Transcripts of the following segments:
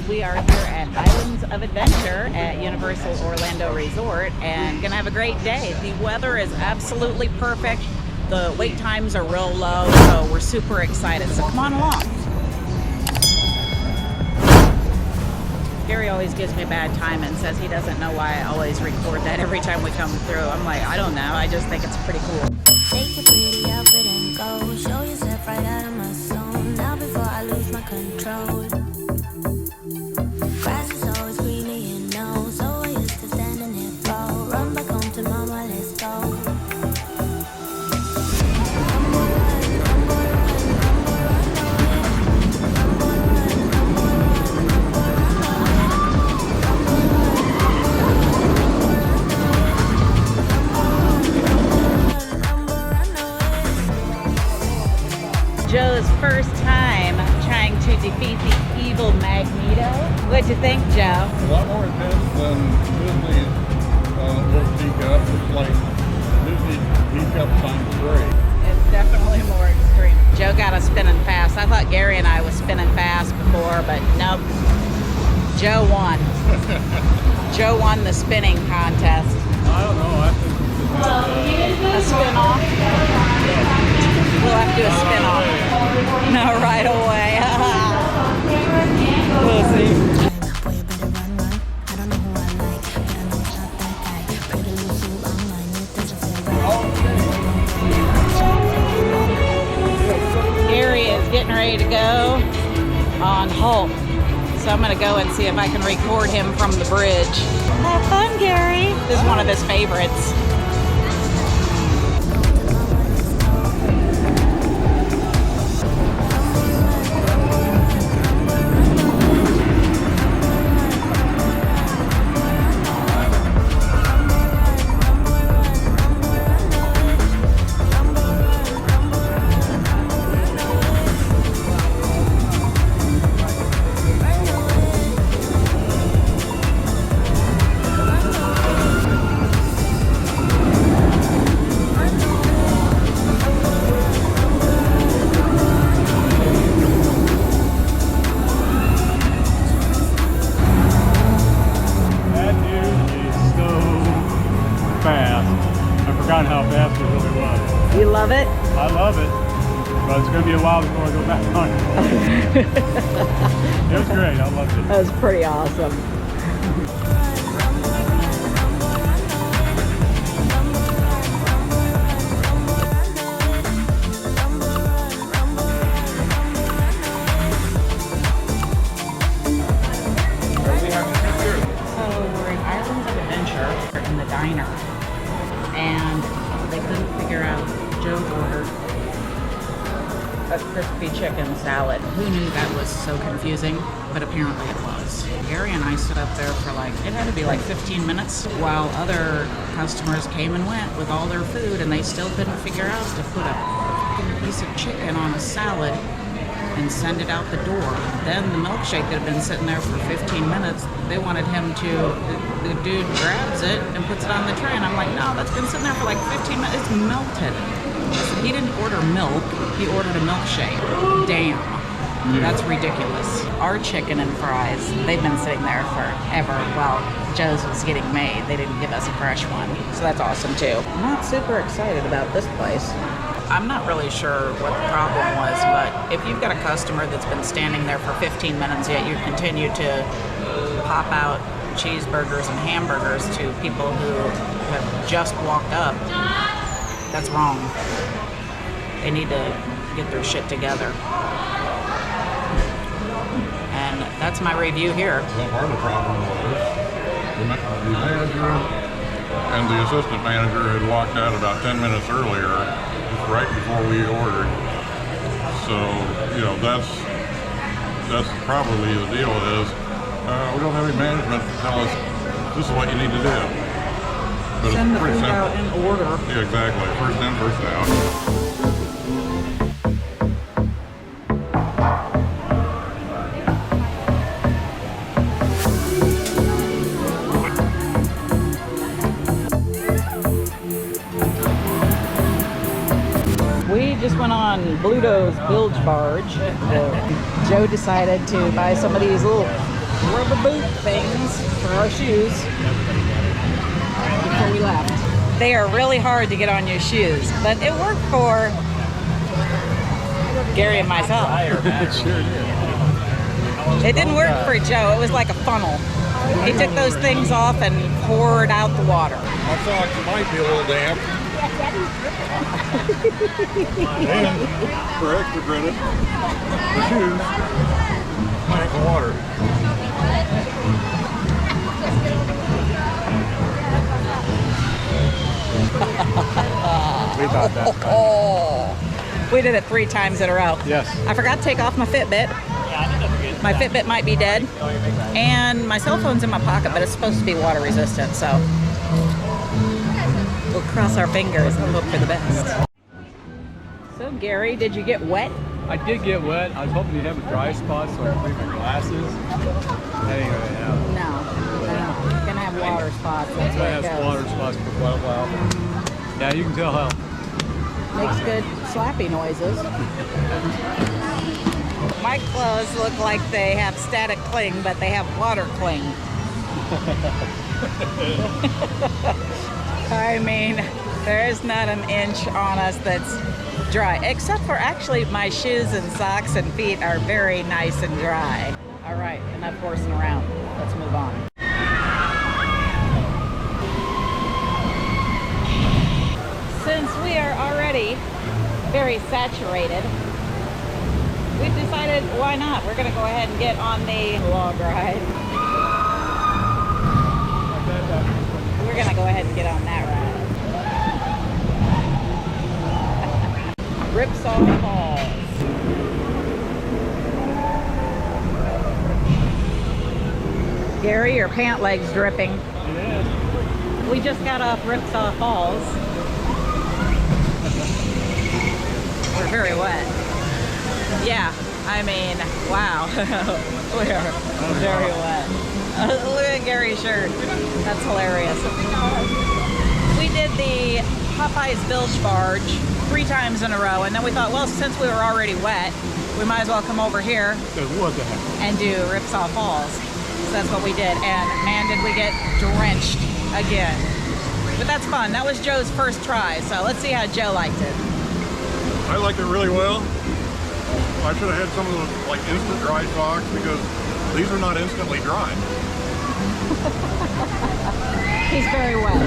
We are here at Islands of Adventure at Universal Orlando Resort and gonna have a great day. The weather is absolutely perfect. The wait times are real low, so we're super excited. So come on along. Gary always gives me a bad time and says he doesn't know why I always record that every time we come through. I'm like, I don't know. I just think it's pretty cool. Take your pretty outfit and go. Show yourself right out of my zone. Now before I lose my control. Grass is always greener, you know. So I used to stand in it for. Run back home to mama, let's go. Joe's first time trying to defeat the evil Magneto. What'd you think, Joe? A lot more intense than Disney's little teacup. It's like Disney teacup times 3. It's definitely more extreme. Joe got us spinning fast. I thought Gary and I was spinning fast before, but nope. Joe won. Joe won the spinning contest. I don't know. I think A spin-off? We'll have to do a spin-off. No, right away. We'll see. Gary is getting ready to go on Hulk. So I'm going to go and see if I can record him from the bridge. Have fun, Gary. This is one of his favorites. how fast it really was. You love it? I love it, but it's going to be a while before I go back on it. It was great. I loved it. That was pretty awesome. In the diner, and they couldn't figure out. Joe ordered a crispy chicken salad. Who knew that was so confusing? But apparently it was. Gary and I stood up there for it had to be like 15 minutes while other customers came and went with all their food, and they still couldn't figure out to put a piece of chicken on a salad and send it out the door. Then the milkshake that had been sitting there for 15 minutes, they wanted him to, the dude grabs it and puts it on the tray, and I'm like, no, that's been sitting there for like 15 minutes, it's melted. So he didn't order milk, he ordered a milkshake. Damn, that's ridiculous. Our chicken and fries, they've been sitting there forever while Joe's was getting made. They didn't give us a fresh one, so that's awesome too. I'm not super excited about this place. I'm not really sure what the problem was, but if you've got a customer that's been standing there for 15 minutes yet you continue to pop out cheeseburgers and hamburgers to people who have just walked up, that's wrong. They need to get their shit together. And that's my review here. Well, part of the problem was the manager and the assistant manager had walked out about 10 minutes earlier, right before we ordered. So, that's probably the deal is, we don't have any management to tell us this is what you need to do. But send it's the pretty food simple. out in order. Yeah, exactly. First in, first out. We just went on Bluto's bilge barge. Joe decided to buy some of these little were the boot things for our shoes before we left. They are really hard to get on your shoes, but it worked for Gary and myself. It sure did. It didn't work for Joe. It was like a funnel. He took those things off and poured out the water. My socks might be a little damp. And for extra credit, the shoes, tank of water. We thought that. Oh, we did it 3 times in a row. Yes. I forgot to take off my Fitbit. My Fitbit might be dead. And my cell phone's in my pocket, but it's supposed to be water resistant, so we'll cross our fingers and hope for the best. So Gary, did you get wet? I did get wet. I was hoping you'd have a dry spot so I could clean my glasses. That ain't gonna happen. No. You're gonna have water spots. That's I what it have goes. water spots for quite a while. Yeah, you can tell how. Makes good slappy noises. My clothes look like they have static cling, but they have water cling. I mean, there is not an inch on us that's dry, except for actually my shoes and socks and feet are very nice and dry. All right, enough horsing around. Let's move on. Since we are already very saturated, we've decided why not? We're going to go ahead and get on the log ride. We're going to go ahead and get on that ride. Ripsaw Falls. Gary, your pant leg's dripping. It is. We just got off Ripsaw Falls. We're very wet. Yeah, I mean, wow. We are very wet. Look at Gary's shirt. That's hilarious. We did the Popeye's Bilge Barge 3 times in a row, and then we thought, well, since we were already wet, we might as well come over here Because what the heck? and do Ripsaw Falls. So that's what we did, and man, did we get drenched again. But that's fun. That was Joe's first try, so let's see how Joe liked it. I liked it really well. I should have had some of the like instant dry socks because these are not instantly dry. He's very wet.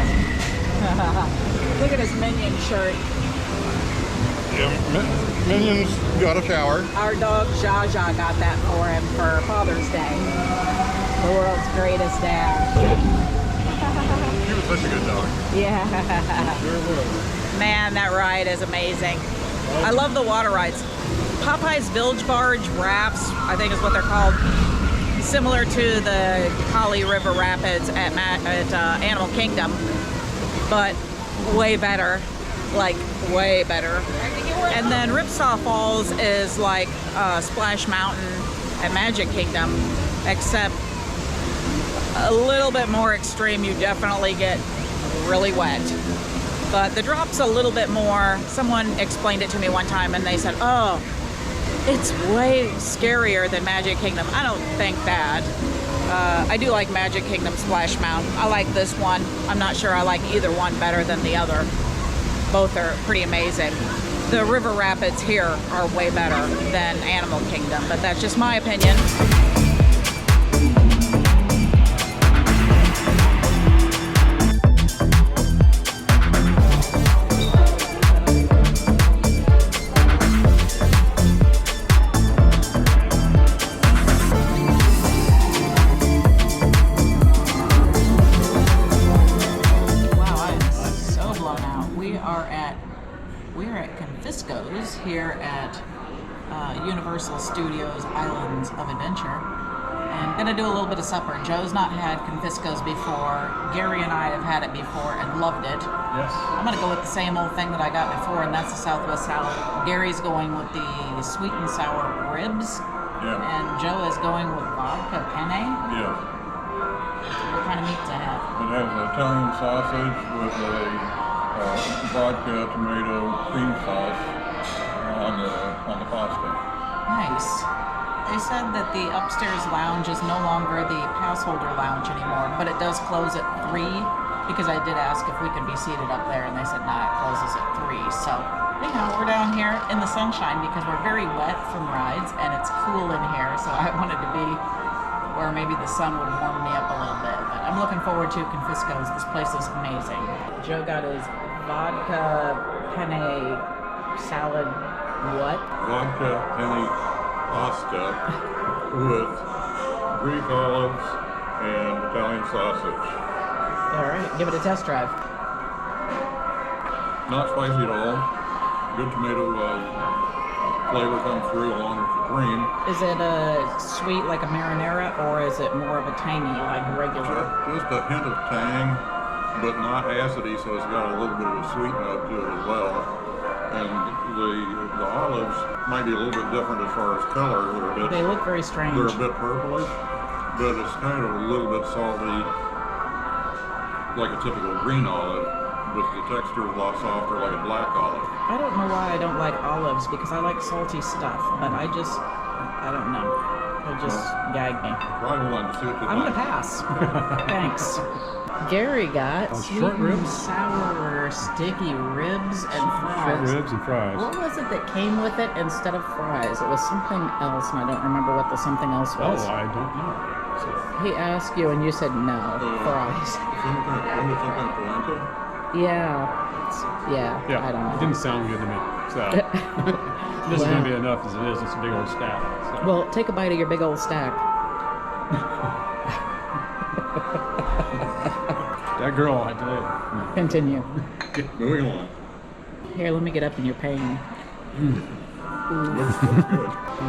Look at his Minion shirt. Yeah, Minions got a shower. Our dog Jaja got that for him for Father's Day. The world's greatest dad. She was such a good dog. Yeah. Sure was. Man, that ride is amazing. I love the water rides. Popeye's Bilge Barge rafts, I think is what they're called. Similar to the Kali River Rapids at Animal Kingdom, but way better. Like, way better. And then Ripsaw Falls is like Splash Mountain at Magic Kingdom, except a little bit more extreme. You definitely get really wet. But the drop's a little bit more. Someone explained it to me one time and they said, oh, it's way scarier than Magic Kingdom. I don't think that. I do like Magic Kingdom Splash Mountain. I like this one. I'm not sure I like either one better than the other. Both are pretty amazing. The river rapids here are way better than Animal Kingdom, but that's just my opinion. Confico's here at Universal Studios Islands of Adventure, and gonna do a little bit of supper. Joe's not had Confico's before. Gary and I have had it before and loved it. Yes. I'm gonna go with the same old thing that I got before, and that's the Southwest salad. Gary's going with the sweet and sour ribs, Yeah. and Joe is going with vodka penne. Yeah. What kind of meat to have? It has Italian sausage with a vodka tomato cream sauce on the pasta. Nice. They said that the upstairs lounge is no longer the pass holder lounge anymore, but it does close at 3 because I did ask if we could be seated up there, and they said, nah, it closes at 3. So, anyhow, we're down here in the sunshine because we're very wet from rides, and it's cool in here, so I wanted to be where maybe the sun would warm me up a little bit. But I'm looking forward to Confico's. This place is amazing. Joe got his vodka penne salad. What? Vodka penne pasta with Greek olives and Italian sausage. All right, give it a test drive. Not spicy at all. Good tomato flavor comes through along with the cream. Is it a sweet like a marinara, or is it more of a tangy like regular? Just a hint of tang, but not acidy, so it's got a little bit of a sweet note to it as well. And the olives might be a little bit different as far as color. They look very strange. They're a bit purplish, but it's kind of a little bit salty, like a typical green olive, but the texture is a lot softer like a black olive. I don't know why I don't like olives, because I like salty stuff, but I don't know. It just gagged me. Try one to see what you I'm think. gonna pass. Thanks. Gary got sweet short and ribs? sour sticky ribs and fries. Short ribs and fries. What was it that came with it instead of fries? It was something else, and I don't remember what the something else was. Oh, I don't know. So, He asked you, and you said no. Fries. Something polenta? Yeah, yeah, I don't know. It didn't sound good to me. So this is going to be enough as it is. It's a big old stack. So. Well, take a bite of your big old stack. That girl, I tell you. Continue. Moving on. Here, let me get up in your pain.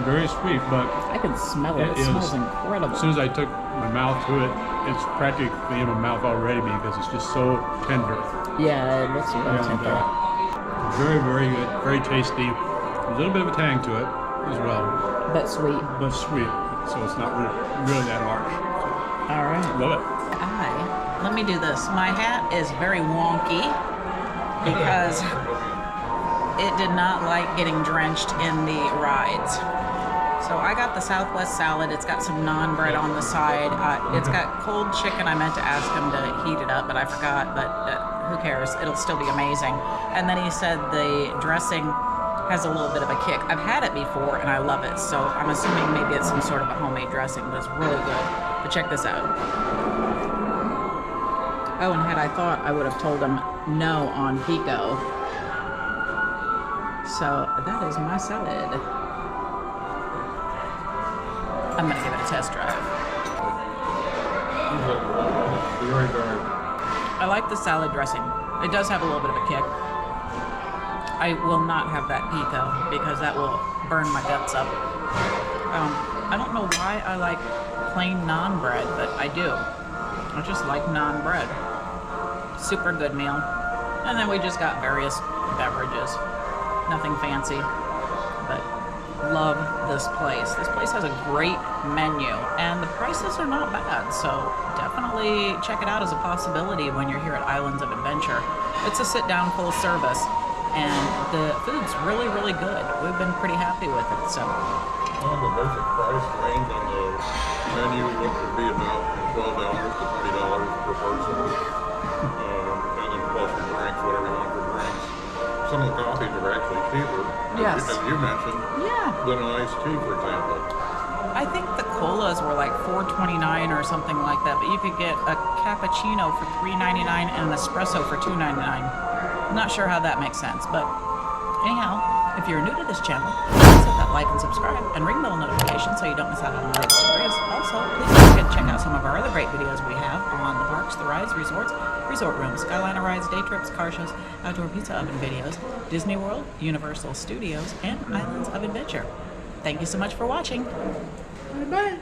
Very sweet, but I can smell it. It It smells is. incredible. as soon as I took my mouth to it, it's practically in my mouth already because it's just so tender. Yeah, it looks real And, tender. very, very good. Very tasty. A little bit of a tang to it as well, But sweet. but sweet. So it's not really that harsh. All right. Love it. Let me do this. My hat is very wonky because it did not like getting drenched in the rides. So I got the Southwest salad. It's got some naan bread on the side. It's got cold chicken. I meant to ask him to heat it up, but I forgot. But who cares? It'll still be amazing. And then he said the dressing has a little bit of a kick. I've had it before and I love it. So I'm assuming maybe it's some sort of a homemade dressing, but it's really good. But check this out. Oh, and had I thought, I would have told him no on Pico. So that is my salad. I'm gonna give it a test drive. Very, very. I like the salad dressing. It does have a little bit of a kick. I will not have that Pico because that will burn my guts up. I don't know why I like plain naan bread, but I do. I just like naan bread. Super good meal. And then we just got various beverages. Nothing fancy, but love this place. This place has a great menu and the prices are not bad, so definitely check it out as a possibility when you're here at Islands of Adventure. It's a sit-down full service and the food's really, really good. We've been pretty happy with it, so. Well, the basic price range on the menu would be about $12 to $20 per person. And then plus your drinks, whatever you want for drinks. Some of the coffees are actually cheaper, Yes. as you mentioned, Yeah. than an iced tea, for example. I think the colas were like $4.29 or something like that, but you could get a cappuccino for $3.99 and an espresso for $2.99. I'm not sure how that makes sense, but anyhow, if you're new to this channel, please hit that like and subscribe and ring bell notification so you don't miss out on the latest stories. Also, please don't forget to check out some of our other great videos we have on the parks, the rides, resorts, resort rooms, Skyliner rides, day trips, car shows, outdoor pizza oven videos, Disney World, Universal Studios, and Islands of Adventure. Thank you so much for watching. Bye.